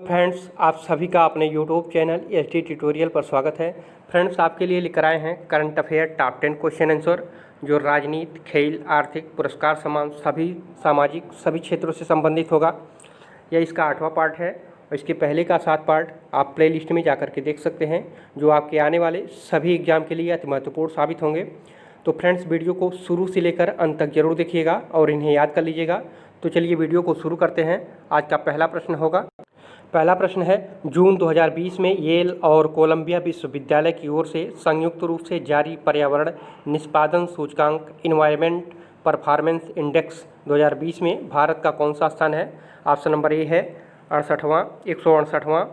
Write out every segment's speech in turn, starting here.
Friends, आप सभी का अपने यूट्यूब चैनल एसडी ट्यूटोरियल पर स्वागत है। फ्रेंड्स, आपके लिए लेकर आए हैं current affair top 10 question answer, जो राजनीति, खेल, आर्थिक, पुरस्कार, सम्मान, सभी सामाजिक सभी क्षेत्रों से संबंधित होगा। यह इसका 8वां पार्ट है और इसके पहले का 7 पार्ट आप प्ले लिस्ट में जाकर के देख सकते हैं, जो आपके आने वाले सभी एग्जाम के लिए अति महत्वपूर्ण साबित होंगे। तो फ्रेंड्स, वीडियो को शुरू से लेकर अंत तक जरूर देखिएगा और इन्हें याद कर लीजिएगा। तो चलिए वीडियो को शुरू करते हैं। आज का पहला प्रश्न होगा। पहला प्रश्न है, जून 2020 में येल और कोलंबिया विश्वविद्यालय की ओर से संयुक्त रूप से जारी पर्यावरण निष्पादन सूचकांक इन्वायरमेंट परफॉर्मेंस इंडेक्स 2020 में भारत का कौन सा स्थान है? ऑप्शन नंबर ए है 68वां 168वां,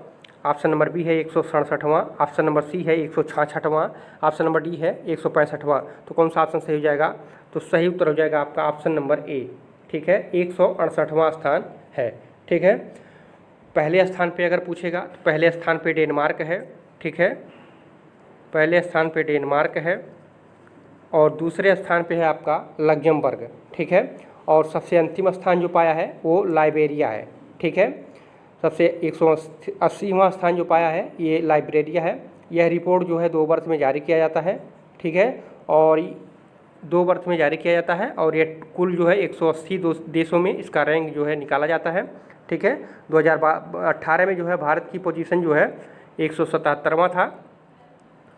ऑप्शन नंबर बी है 167वां, ऑप्शन नंबर सी है 166वां, ऑप्शन नंबर डी है 165वां। तो कौन सा ऑप्शन सही हो जाएगा? तो सही उत्तर हो जाएगा आपका ऑप्शन नंबर ए। ठीक है, 168वां स्थान है। ठीक है, पहले स्थान पे अगर पूछेगा तो पहले स्थान पे डेनमार्क है। ठीक है, पहले स्थान पे डेनमार्क है और दूसरे स्थान पे है आपका लग्जमबर्ग। ठीक है, और सबसे अंतिम स्थान जो पाया है वो लाइबेरिया है। ठीक है, सबसे 180वां स्थान जो पाया है ये लाइबेरिया है। यह रिपोर्ट जो है 2 वर्ष में जारी किया जाता है। ठीक है, और 2 वर्ष में जारी किया जाता है और ये कुल जो है 180 देशों में इसका रैंक जो है निकाला जाता है। ठीक है, 2018 में जो है भारत की पोजीशन जो है 177वां था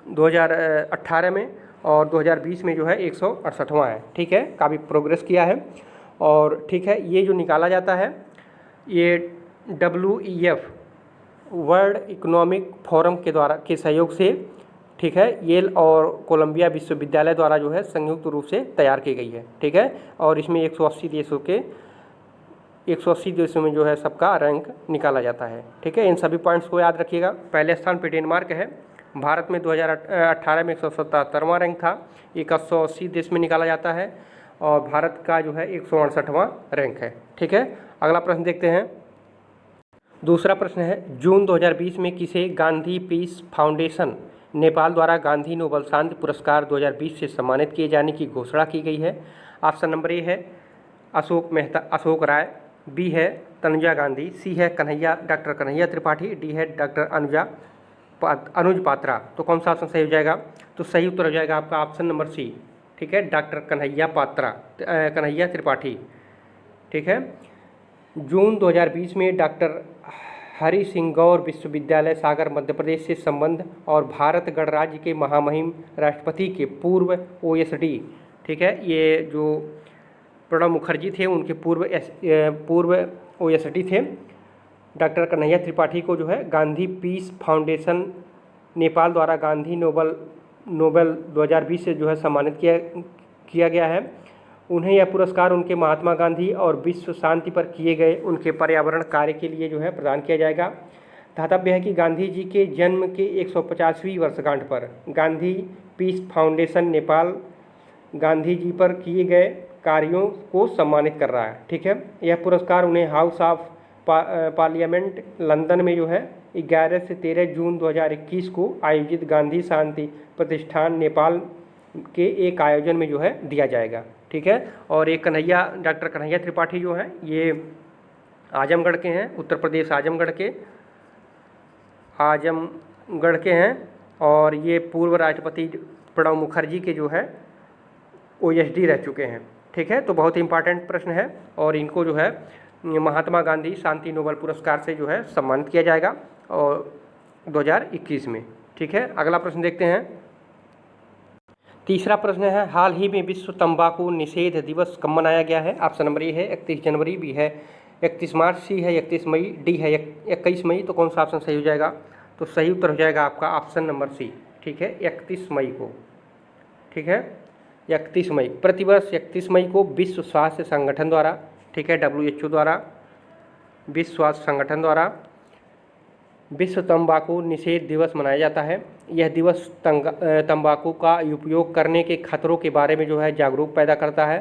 2018 में, और 2020 में जो है 168वां है। ठीक है, काफ़ी प्रोग्रेस किया है। और ठीक है, ये जो निकाला जाता है ये WEF वर्ल्ड इकोनॉमिक फोरम के द्वारा के सहयोग से, ठीक है, येल और कोलंबिया विश्वविद्यालय द्वारा जो है संयुक्त रूप से तैयार की गई है। ठीक है, और इसमें 180 देशों में जो है सबका रैंक निकाला जाता है। ठीक है, इन सभी पॉइंट्स को याद रखिएगा। पहले स्थान पे डेनमार्क है। भारत में 2018 में 177वां रैंक था। 180 देश में निकाला जाता है और भारत का जो है 168वां रैंक है। ठीक है, अगला प्रश्न देखते हैं। दूसरा प्रश्न है, जून 2020 में किसे गांधी पीस फाउंडेशन नेपाल द्वारा गांधी नोबेल शांति पुरस्कार 2020 से सम्मानित किए जाने की घोषणा की गई है? ऑप्शन नंबर ए है अशोक राय, बी है तनुजा गांधी, सी है डॉक्टर कन्हैया त्रिपाठी, डी है डॉक्टर अनुज पात्रा। तो कौन सा ऑप्शन सही हो जाएगा? तो सही उत्तर हो जाएगा आपका ऑप्शन नंबर सी। ठीक है, डॉक्टर कन्हैया त्रिपाठी। ठीक है, जून 2020 में डॉक्टर हरि सिंह गौर विश्वविद्यालय सागर मध्य प्रदेश से संबंध और भारत गणराज्य के महामहिम राष्ट्रपति के पूर्व OSD, ठीक है, ये जो प्रणब मुखर्जी थे उनके पूर्व OSD थे, डॉक्टर कन्हैया त्रिपाठी को जो है गांधी पीस फाउंडेशन नेपाल द्वारा गांधी नोबेल 2020 से जो है सम्मानित किया गया है। उन्हें यह पुरस्कार उनके महात्मा गांधी और विश्व शांति पर किए गए उनके पर्यावरण कार्य के लिए जो है प्रदान किया जाएगा। ध्यातव्य है कि गांधी जी के जन्म के 150वीं वर्षगांठ पर गांधी पीस फाउंडेशन नेपाल गांधी जी पर किए गए कार्यों को सम्मानित कर रहा है। ठीक है, यह पुरस्कार उन्हें हाउस ऑफ पार्लियामेंट लंदन में जो है 11 से 13 जून 2021 को आयोजित गांधी शांति प्रतिष्ठान नेपाल के एक आयोजन में जो है दिया जाएगा। ठीक है, और ये डॉक्टर कन्हैया त्रिपाठी जो हैं ये आजमगढ़ के हैं, उत्तर प्रदेश आजमगढ़ के हैं, और ये पूर्व राष्ट्रपति प्रणब मुखर्जी के जो है OSD रह चुके हैं। ठीक है, तो बहुत ही इंपॉर्टेंट प्रश्न है और इनको जो है महात्मा गांधी शांति नोबेल पुरस्कार से जो है सम्मानित किया जाएगा और 2021 में। ठीक है, अगला प्रश्न देखते हैं। तीसरा प्रश्न है, हाल ही में विश्व तंबाकू निषेध दिवस कब मनाया गया है? ऑप्शन नंबर ए है 31 जनवरी, बी है 31 मार्च, सी है 31 मई, डी है 21 मई। तो कौन सा ऑप्शन सही हो जाएगा? तो सही उत्तर हो जाएगा आपका ऑप्शन नंबर सी। ठीक है, 31 मई को। ठीक है, 31 मई, प्रतिवर्ष 31 मई को विश्व स्वास्थ्य संगठन द्वारा, ठीक है, WHO द्वारा, विश्व स्वास्थ्य संगठन द्वारा विश्व तंबाकू निषेध दिवस मनाया जाता है। यह दिवस तंबाकू का उपयोग करने के खतरों के बारे में जो है जागरूक पैदा करता है।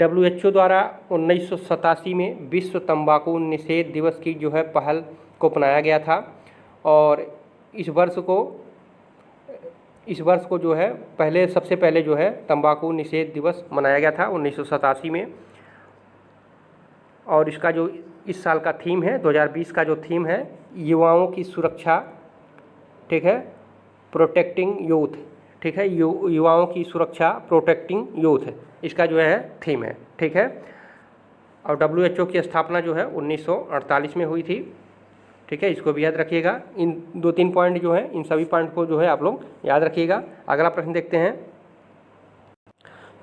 WHO द्वारा 1987 में विश्व तंबाकू निषेध दिवस की जो है पहल को अपनाया गया था और इस वर्ष को जो है सबसे पहले जो है तंबाकू निषेध दिवस मनाया गया था 1987 में। और इसका जो इस साल का थीम है, 2020 का जो थीम है युवाओं की सुरक्षा, ठीक है, प्रोटेक्टिंग यूथ, ठीक है, युवाओं की सुरक्षा प्रोटेक्टिंग यूथ, इसका जो है थीम है, ठीक है। और WHO की स्थापना जो है 1948 में हुई थी, ठीक है, इसको भी याद रखिएगा। इन 2-3 पॉइंट जो है, इन सभी पॉइंट को जो है आप लोग याद रखिएगा। अगला प्रश्न देखते हैं।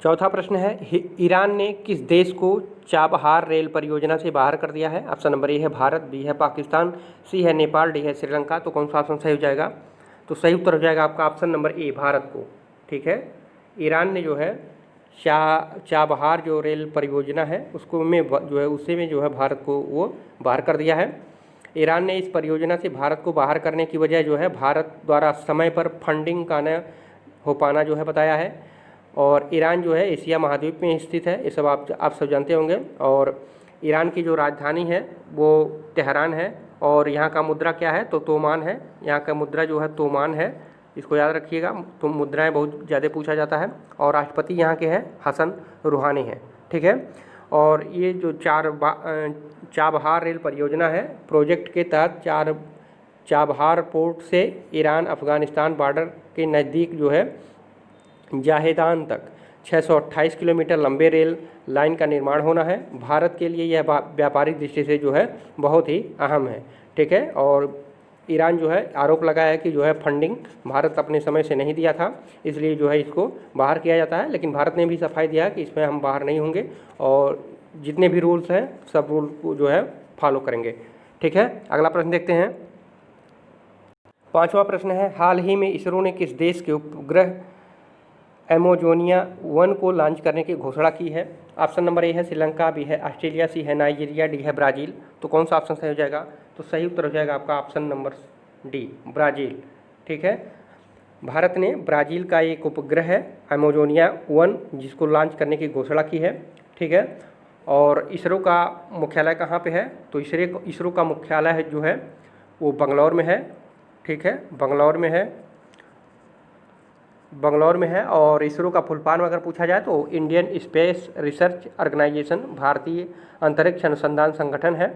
चौथा प्रश्न है, ईरान ने किस देश को चाबहार रेल परियोजना से बाहर कर दिया है? ऑप्शन नंबर ए है भारत, बी है पाकिस्तान, सी है नेपाल, डी है श्रीलंका। तो कौन सा ऑप्शन सही हो जाएगा? तो सही उत्तर हो जाएगा आपका ऑप्शन नंबर ए, भारत को, ठीक है। ईरान ने जो है चाबहार जो रेल परियोजना है उसको में जो है उससे में जो है भारत को वो बाहर कर दिया है। ईरान ने इस परियोजना से भारत को बाहर करने की वजह जो है भारत द्वारा समय पर फंडिंग का न हो पाना जो है बताया है। और ईरान जो है एशिया महाद्वीप में स्थित है, ये सब आप सब जानते होंगे। और ईरान की जो राजधानी है वो तेहरान है। और यहाँ का मुद्रा क्या है? तो तोमान है। यहाँ का मुद्रा जो है तोमान है, इसको याद रखिएगा। तो मुद्राएं बहुत ज़्यादा पूछा जाता है। और राष्ट्रपति यहाँ के हैं हसन रूहानी है, ठीक है। और ये जो चाबहार रेल परियोजना है, प्रोजेक्ट के तहत चाबहार पोर्ट से ईरान अफ़गानिस्तान बॉर्डर के नज़दीक जो है जाहेदान तक 628 किलोमीटर लंबे रेल लाइन का निर्माण होना है। भारत के लिए यह व्यापारिक दृष्टि से जो है बहुत ही अहम है, ठीक है। और ईरान जो है आरोप लगाया है कि जो है फंडिंग भारत अपने समय से नहीं दिया था, इसलिए जो है इसको बाहर किया जाता है। लेकिन भारत ने भी सफाई दिया कि इसमें हम बाहर नहीं होंगे और जितने भी रूल्स हैं सब रूल को जो है फॉलो करेंगे, ठीक है। अगला प्रश्न देखते हैं। पांचवा प्रश्न है, हाल ही में इसरो ने किस देश के उपग्रह एमेजोनिया 1 को लॉन्च करने की घोषणा की है? ऑप्शन नंबर ए है श्रीलंका, बी है ऑस्ट्रेलिया, सी है नाइजीरिया, डी है ब्राज़ील। तो कौन सा ऑप्शन सही हो जाएगा? तो सही उत्तर हो जाएगा आपका ऑप्शन नंबर डी, ब्राज़ील, ठीक है। भारत ने ब्राज़ील का एक उपग्रह है एमेजोनिया 1 जिसको लॉन्च करने की घोषणा की है, ठीक है। और इसरो का मुख्यालय कहाँ पे है? तो इसरो का मुख्यालय है जो है वो बंगलौर में है, ठीक है, बंगलौर में है। और इसरो का फुल फॉर्म अगर पूछा जाए तो इंडियन स्पेस रिसर्च ऑर्गेनाइजेशन, भारतीय अंतरिक्ष अनुसंधान संगठन है,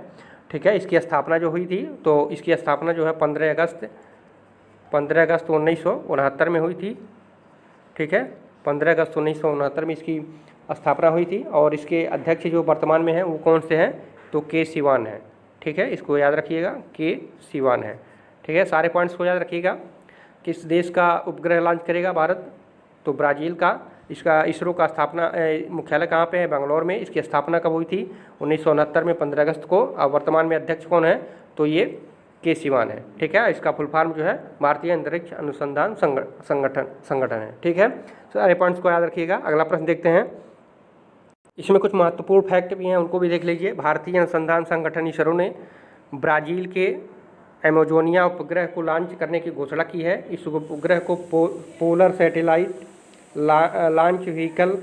ठीक है। इसकी स्थापना जो हुई थी तो इसकी स्थापना जो है 15 अगस्त 1969 में हुई थी, ठीक है। 15 अगस्त 1969 में इसकी स्थापना हुई थी। और इसके अध्यक्ष जो वर्तमान में हैं वो कौन से हैं? तो के सिवान है, ठीक है, इसको याद रखिएगा, के सिवान है, ठीक है। सारे पॉइंट्स को याद रखिएगा। किस देश का उपग्रह लॉन्च करेगा भारत? तो ब्राज़ील का। इसका इसरो का स्थापना मुख्यालय कहाँ पे है? बेंगलोर में। इसकी स्थापना कब हुई थी? 1969 में 15 अगस्त को। और वर्तमान में अध्यक्ष कौन है? तो ये के सिवान है, ठीक है। इसका फुल फॉर्म जो है भारतीय अंतरिक्ष अनुसंधान संगठन है, ठीक है। सारे पॉइंट्स को याद रखिएगा। अगला प्रश्न देखते हैं। इसमें कुछ महत्वपूर्ण फैक्ट भी हैं, उनको भी देख लीजिए। भारतीय अनुसंधान संगठन इसरो ने ब्राज़ील के एमेजोनिया उपग्रह को लॉन्च करने की घोषणा की है। इस उपग्रह को polar satellite launch vehicle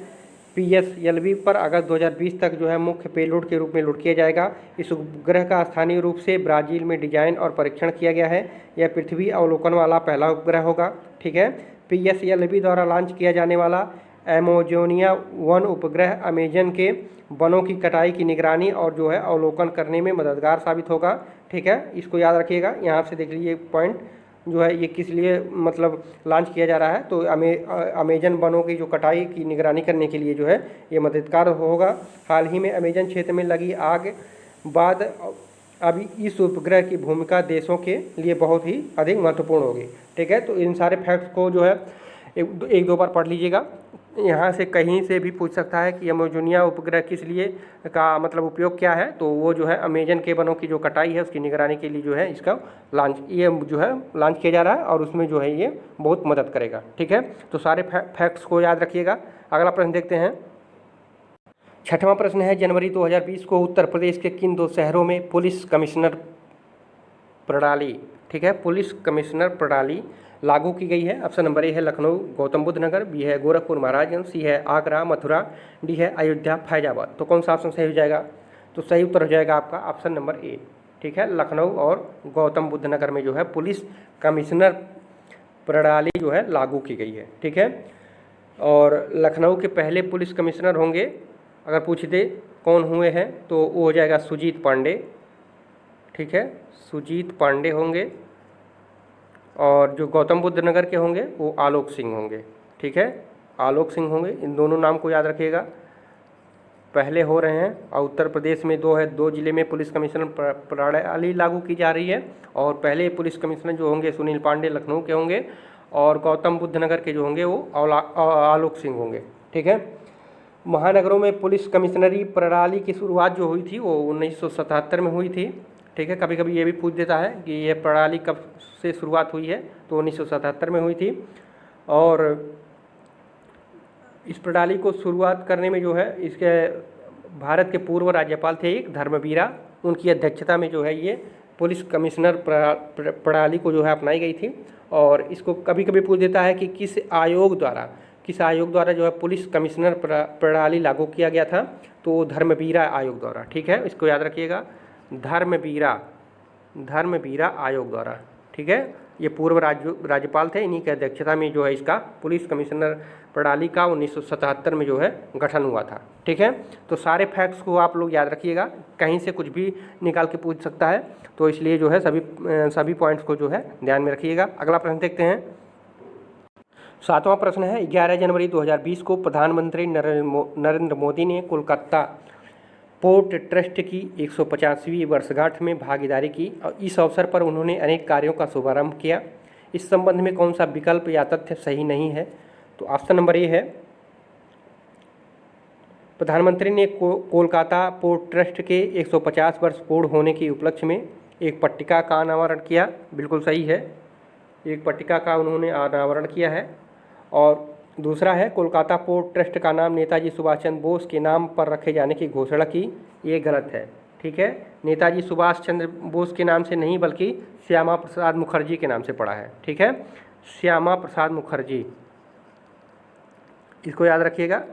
PSLV पर अगस्त 2020 तक जो है मुख्य पेलोड के रूप में लोड किया जाएगा। इस उपग्रह का स्थानीय रूप से ब्राज़ील में डिजाइन और परीक्षण किया गया है। यह पृथ्वी अवलोकन वाला पहला उपग्रह होगा, ठीक है। PSLV द्वारा लॉन्च किया जाने वाला एमेजोनिया 1 उपग्रह अमेजन के वनों की कटाई की निगरानी और जो है अवलोकन करने में मददगार साबित होगा, ठीक है। इसको याद रखिएगा। यहाँ से देख लीजिए पॉइंट जो है ये किस लिए मतलब लॉन्च किया जा रहा है। तो अमेजन वनों की जो कटाई की निगरानी करने के लिए जो है ये मददगार होगा। हाल ही में अमेजन क्षेत्र में लगी आग बाद अभी इस उपग्रह की भूमिका देशों के लिए बहुत ही अधिक महत्वपूर्ण होगी, ठीक है। तो इन सारे फैक्ट्स को जो है एक दो बार पढ़ लीजिएगा। यहाँ से कहीं से भी पूछ सकता है कि एमेजोनिया उपग्रह किस लिए का मतलब उपयोग क्या है। तो वो जो है अमेजन के वनों की जो कटाई है उसकी निगरानी के लिए जो है इसका ये जो है लॉन्च किया जा रहा है और उसमें जो है ये बहुत मदद करेगा, ठीक है। तो सारे फैक्ट्स को याद रखिएगा। अगला प्रश्न देखते हैं। छठवां प्रश्न है, जनवरी 2020 को उत्तर प्रदेश के किन 2 शहरों में पुलिस कमिश्नर प्रणाली, ठीक है, पुलिस कमिश्नर प्रणाली लागू की गई है? ऑप्शन नंबर ए है लखनऊ गौतम बुद्ध नगर, बी है गोरखपुर महाराजगंज, सी है आगरा मथुरा, डी है अयोध्या फैजाबाद। तो कौन सा ऑप्शन सही हो जाएगा? तो सही उत्तर हो जाएगा आपका ऑप्शन नंबर ए, ठीक है। लखनऊ और गौतम बुद्ध नगर में जो है पुलिस कमिश्नर प्रणाली जो है लागू की गई है, ठीक है। और लखनऊ के पहले पुलिस कमिश्नर होंगे अगर पूछते कौन हुए हैं तो वो हो जाएगा सुजीत पांडे, ठीक है, सुजीत पांडे होंगे, और जो गौतम बुद्ध नगर के होंगे वो आलोक सिंह होंगे। ठीक है, आलोक सिंह होंगे, इन दोनों नाम को याद रखिएगा। पहले हो रहे हैं, और उत्तर प्रदेश में 2 है, 2 जिले में पुलिस कमिश्नर प्रणाली लागू की जा रही है, और पहले पुलिस कमिश्नर जो होंगे सुनील पांडे लखनऊ के होंगे, और गौतम बुद्ध नगर के जो होंगे वो आलोक सिंह होंगे। ठीक है, महानगरों में पुलिस कमिश्नरी प्रणाली की शुरुआत जो हुई थी वो 1977 में हुई थी। ठीक है, कभी कभी ये भी पूछ देता है कि ये प्रणाली कब से शुरुआत हुई है, तो 1977 में हुई थी। और इस प्रणाली को शुरुआत करने में जो है इसके भारत के पूर्व राज्यपाल थे एक धर्मवीरा, उनकी अध्यक्षता में जो है ये पुलिस कमिश्नर प्रणाली को जो है अपनाई गई थी। और इसको कभी कभी पूछ देता है कि किस आयोग द्वारा जो है पुलिस कमिश्नर प्रणाली लागू किया गया था, तो धर्मवीरा आयोग द्वारा। ठीक है, इसको याद रखिएगा, धर्मवीरा आयोग द्वारा। ठीक है, ये पूर्व राज्यपाल थे, इन्हीं की अध्यक्षता में जो है इसका पुलिस कमिश्नर प्रणाली का 1977 में जो है गठन हुआ था। ठीक है, तो सारे फैक्ट्स को आप लोग याद रखिएगा, कहीं से कुछ भी निकाल के पूछ सकता है, तो इसलिए जो है सभी पॉइंट्स को जो है ध्यान में रखिएगा। अगला प्रश्न देखते हैं। 7वां प्रश्न है, 11 जनवरी 2020 को प्रधानमंत्री नरेंद्र मोदी ने कोलकाता पोर्ट ट्रस्ट की 150वीं वर्षगांठ में भागीदारी की, और इस अवसर पर उन्होंने अनेक कार्यों का शुभारंभ किया। इस संबंध में कौन सा विकल्प या तथ्य सही नहीं है? तो ऑप्शन नंबर ए है, प्रधानमंत्री ने कोलकाता पोर्ट ट्रस्ट के 150 वर्ष पूर्ण होने के उपलक्ष्य में एक पट्टिका का अनावरण किया। बिल्कुल सही है, एक पट्टिका का उन्होंने अनावरण किया है। और दूसरा है, कोलकाता पोर्ट ट्रस्ट का नाम नेताजी सुभाष चंद्र बोस के नाम पर रखे जाने की घोषणा की, ये गलत है। ठीक है, नेताजी सुभाष चंद्र बोस के नाम से नहीं बल्कि श्यामा प्रसाद मुखर्जी के नाम से पड़ा है। ठीक है, श्यामा प्रसाद मुखर्जी, इसको याद रखिएगा,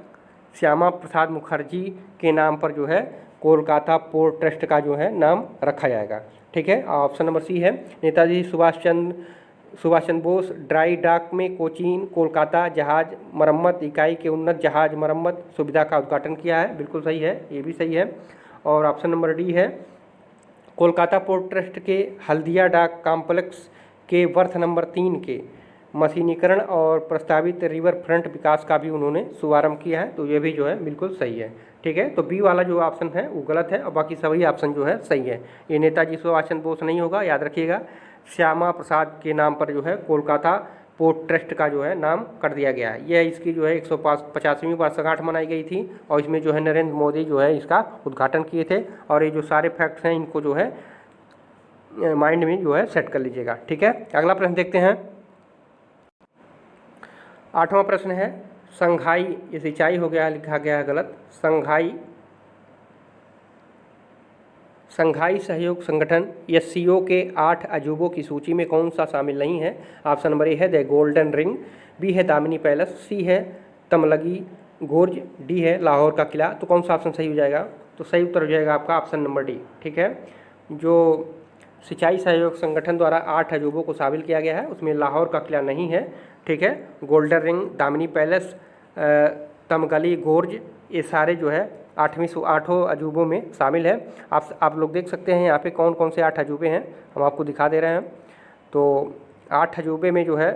श्यामा प्रसाद मुखर्जी के नाम पर जो है कोलकाता पोर्ट ट्रस्ट का जो है नाम रखा जाएगा। ठीक है, ऑप्शन नंबर सी है, नेताजी सुभाष चंद्र बोस ड्राई डॉक में कोचीन कोलकाता जहाज मरम्मत इकाई के उन्नत जहाज मरम्मत सुविधा का उद्घाटन किया है। बिल्कुल सही है, ये भी सही है। और ऑप्शन नंबर डी है, कोलकाता पोर्ट ट्रस्ट के हल्दिया डॉक कॉम्प्लेक्स के वर्थ नंबर 3 के मशीनीकरण और प्रस्तावित रिवर फ्रंट विकास का भी उन्होंने शुभारंभ किया है, तो ये भी जो है बिल्कुल सही है। ठीक है, तो बी वाला जो ऑप्शन है वो गलत है, और बाकी सभी ऑप्शन जो है सही है। ये नेताजी सुभाष चंद्र बोस नहीं होगा, याद रखिएगा, श्यामा प्रसाद के नाम पर जो है कोलकाता पोर्ट ट्रस्ट का जो है नाम कर दिया गया है। यह इसकी जो है 150वीं वर्षगांठ मनाई गई थी, और इसमें जो है नरेंद्र मोदी जो है इसका उद्घाटन किए थे। और ये जो सारे फैक्ट्स हैं इनको जो है माइंड में जो है सेट कर लीजिएगा। ठीक है, अगला प्रश्न देखते हैं। 8वां प्रश्न है, संघाई, ये सिंचाई हो गया, लिखा गया है गलत, संघाई सहयोग संगठन SCO के 8 अजूबों की सूची में कौन सा शामिल नहीं है? ऑप्शन नंबर ए है द गोल्डन रिंग, बी है दामिनी पैलेस, सी है तमलगी गोर्ज, डी है लाहौर का किला। तो कौन सा ऑप्शन सही हो जाएगा? तो सही उत्तर हो जाएगा आपका ऑप्शन नंबर डी। ठीक है, जो सिंचाई सहयोग संगठन द्वारा 8 अजूबों को शामिल किया गया है उसमें लाहौर का किला नहीं है। ठीक है, Golden Ring, Damini Palace, Tamgaly Gorge, ये सारे जो है 8 अजूबों में शामिल है। आप लोग देख सकते हैं यहाँ पे कौन कौन से 8 अजूबे हैं, हम आपको दिखा दे रहे हैं। तो 8 अजूबे में जो है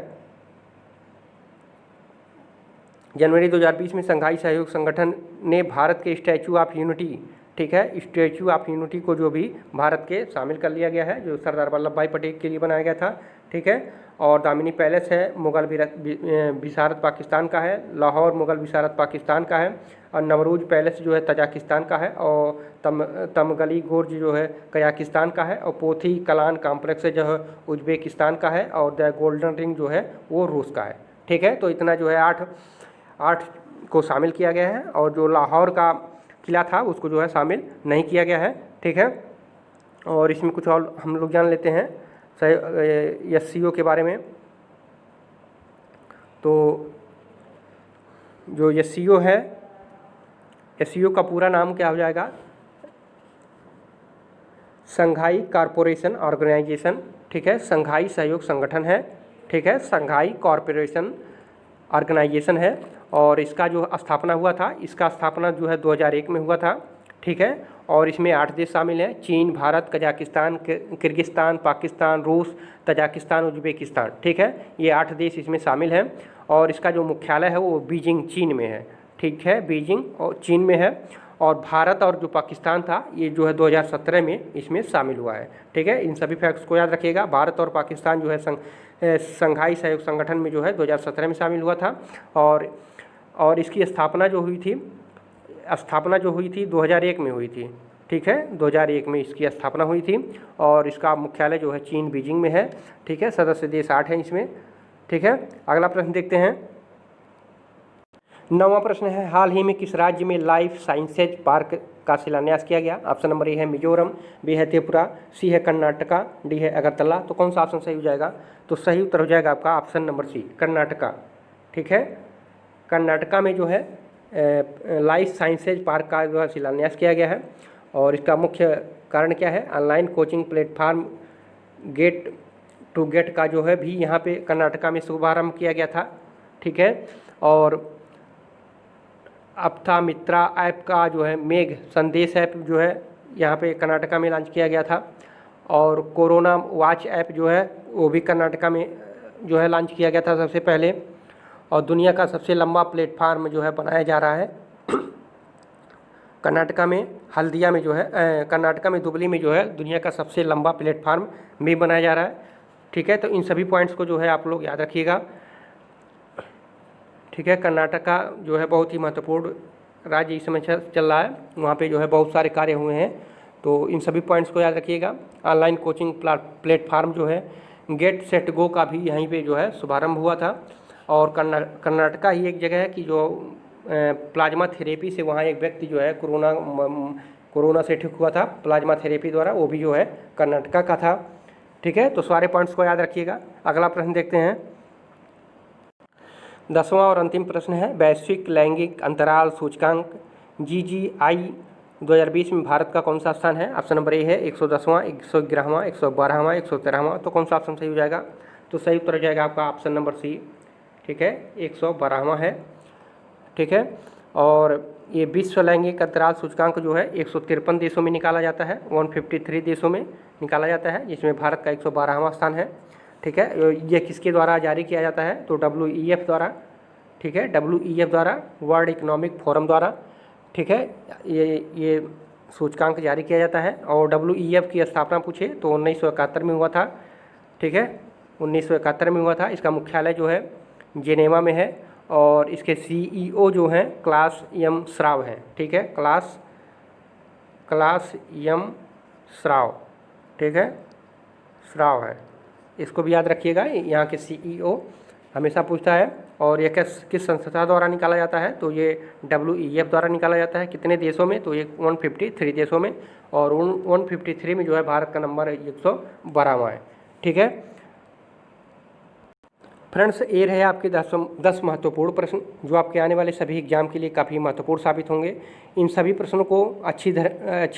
जनवरी 2020 में संघाई सहयोग संगठन ने भारत के स्टैचू ऑफ यूनिटी, ठीक है, स्टैचू ऑफ यूनिटी को जो भी भारत के शामिल कर लिया गया है, जो सरदार वल्लभ भाई पटेल के लिए बनाया गया था। ठीक है, और दामिनी पैलेस है मुग़ल विसारत पाकिस्तान का है, लाहौर मुग़ल विसारत पाकिस्तान का है, और नवरूज पैलेस जो है तजाकिस्तान का है, और तमगली गोर्ज जो है कजाकिस्तान का है, और पोथी कलान कॉम्प्लेक्स जो है उज्बेकिस्तान का है, और द गोल्डन रिंग जो है वो रूस का है। ठीक है, तो इतना जो है 8 को शामिल किया गया है, और जो लाहौर का किला था उसको जो है शामिल नहीं किया गया है। ठीक है, और इसमें कुछ और हम लोग जान लेते हैं SCO के बारे में। तो जो SCO है, SCO का पूरा नाम क्या हो जाएगा? Shanghai corporation organisation. ठीक है, संघाई सहयोग संगठन है। ठीक है, संघाई कॉरपोरेशन ऑर्गेनाइजेशन है, और इसका जो स्थापना हुआ था, इसका स्थापना जो है 2001 में हुआ था। ठीक है, और इसमें 8 देश शामिल हैं, चीन, भारत, कजाकिस्तान, किर्गिस्तान, पाकिस्तान, रूस, तजाकिस्तान, उज्बेकिस्तान। ठीक है, ये 8 देश इसमें शामिल हैं और इसका जो मुख्यालय है वो बीजिंग चीन में है। ठीक है, बीजिंग और चीन में है। और भारत और जो पाकिस्तान था ये जो है 2017 में इसमें शामिल हुआ है। ठीक है, इन सभी फैक्ट्स को याद रखिएगा। भारत और पाकिस्तान जो है संघाई सहयोग संगठन में जो है 2017 में शामिल हुआ था। और इसकी स्थापना जो हुई थी 2001 में हुई थी। ठीक है, 2001 में इसकी स्थापना हुई थी और इसका मुख्यालय जो है चीन बीजिंग में है। ठीक है, सदस्य देश 8 हैं इसमें। ठीक है, अगला प्रश्न देखते हैं। 9वां प्रश्न है, हाल ही में किस राज्य में लाइफ साइंसेज पार्क का शिलान्यास किया गया? ऑप्शन नंबर ए है मिजोरम, बी है त्रिपुरा, सी है कर्नाटका, डी है अगरतला। तो कौन सा ऑप्शन सही हो जाएगा? तो सही उत्तर हो जाएगा आपका ऑप्शन नंबर सी, कर्नाटका। ठीक है, कर्नाटका में जो है लाइफ साइंसेज पार्क का जो है शिलान्यास किया गया है और इसका मुख्य कारण क्या है? Online coaching platform get to get का जो है भी यहाँ पे कर्नाटका में शुभारंभ किया गया था। ठीक है, और अप्था मित्रा ऐप का जो है मेघ संदेश ऐप जो है यहाँ पे कर्नाटका में लॉन्च किया गया था और कोरोना वॉच ऐप जो है वो भी कर्नाटका में जो है लॉन्च किया गया था सबसे पहले। और दुनिया का सबसे लंबा प्लेटफार्म जो है बनाया जा रहा है कर्नाटका में हल्दिया में जो है कर्नाटका में दुबली में जो है दुनिया का सबसे लंबा प्लेटफार्म भी बनाया जा रहा है। ठीक है, तो इन सभी पॉइंट्स को जो है आप लोग याद रखिएगा। ठीक है, कर्नाटका जो है बहुत ही महत्वपूर्ण राज्य इस समय चल रहा है, वहाँ पे जो है बहुत सारे कार्य हुए हैं, तो इन सभी पॉइंट्स को याद रखिएगा। ऑनलाइन कोचिंग प्लेटफार्म जो है गेट सेट गो का भी यहीं पे जो है शुभारंभ हुआ था। और कर्नाटका ही एक जगह है कि जो प्लाज्मा थेरेपी से वहाँ एक व्यक्ति जो है कोरोना से ठीक हुआ था प्लाज्मा थेरेपी द्वारा, वो भी जो है कर्नाटका का था। ठीक है, तो सारे पॉइंट्स को याद रखिएगा। अगला प्रश्न देखते हैं। 10वां और अंतिम प्रश्न है, वैश्विक लैंगिक अंतराल सूचकांक GGI 2020 में भारत का कौन सा स्थान है? ऑप्शन नंबर ए है 110वां, 111वां, 112वां, 113वां। तो कौन सा ऑप्शन सही हो जाएगा? तो सही उत्तर हो जाएगा आपका ऑप्शन नंबर सी। ठीक है, 112वां है। ठीक है, और ये विश्व लैंगिक अंतराल सूचकांक जो है 153 देशों में निकाला जाता है, 153 देशों में निकाला जाता है, जिसमें भारत का 112वां स्थान है। ठीक है, ये किसके द्वारा जारी किया जाता है? तो WEF द्वारा। ठीक है, WEF द्वारा, वर्ल्ड इकोनॉमिक फोरम द्वारा। ठीक है, ये सूचकांक जारी किया जाता है और WEF की स्थापना पूछे तो 1971 में हुआ था। ठीक है, 1971 में हुआ था। इसका मुख्यालय जो है जेनेवा में है और इसके CEO जो हैं क्लास एम श्राव हैं। ठीक है, क्लास एम श्राव। ठीक है, श्राव है, इसको भी याद रखिएगा। यहाँ के CEO हमेशा पूछता है। और यह किस संस्था द्वारा निकाला जाता है? तो ये WEF द्वारा निकाला जाता है। कितने देशों में? तो ये 153 देशों में, और उन 153 में जो है भारत का नंबर 112वां है। ठीक है फ्रेंड्स, ये रहे आपके 10 महत्वपूर्ण प्रश्न जो आपके आने वाले सभी एग्जाम के लिए काफ़ी महत्वपूर्ण साबित होंगे। इन सभी प्रश्नों को अच्छी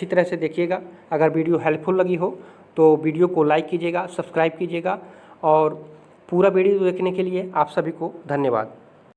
तरह से देखिएगा। अगर वीडियो हेल्पफुल लगी हो तो वीडियो को लाइक कीजिएगा, सब्सक्राइब कीजिएगा और पूरा वीडियो देखने के लिए आप सभी को धन्यवाद।